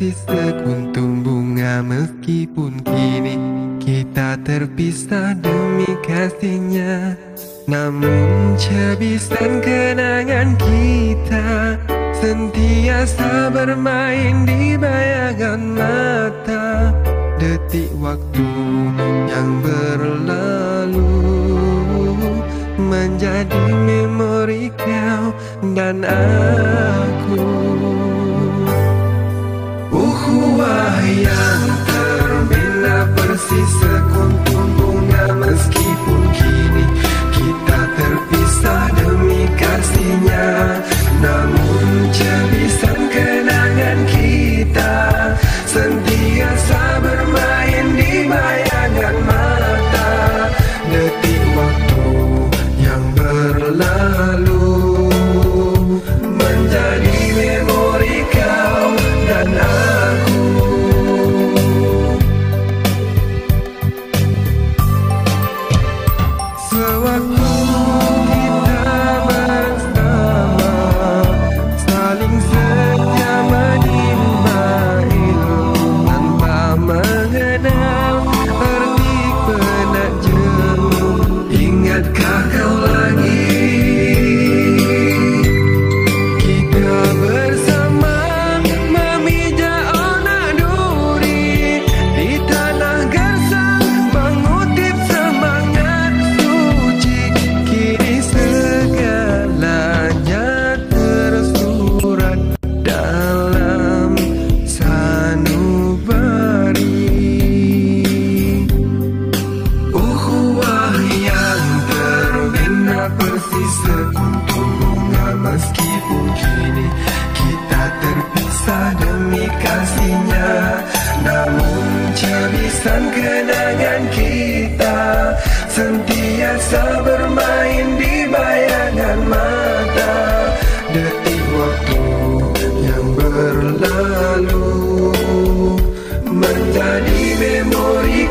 seperti sekuntum bunga, meskipun kini kita terpisah demi kasihnya. Namun cebisan kenangan kita sentiasa bermain di bayangan mata. Detik waktu yang berlalu menjadi memori kau dan aku. Ukhuwah yang terbina persis sekuntum bunga, meskipun kini kita terpisah demi kasihnya. Namun cebisan kenangan kita sentiasa bermain di bayangan mata. Detik waktu yang berlalu menjadi memori kau dan aku. Sewaktu kita bersama, saling setia menimba ilmu tanpa mengenal arti penat jemu. Ingatkah kau lagi kita bersama memijak onak duri di tanah gersang, mengutip semangat suci. Kini segalanya tersurat dalam sanubari. Ukhuwah yang terbina persis sekuntum bunga, meskipun kini kita terpisah demi kasihnya. Namun cebisan kenangan kita sentiasa bermain di bayangan mata. Detik waktu yang berlalu menjadi memori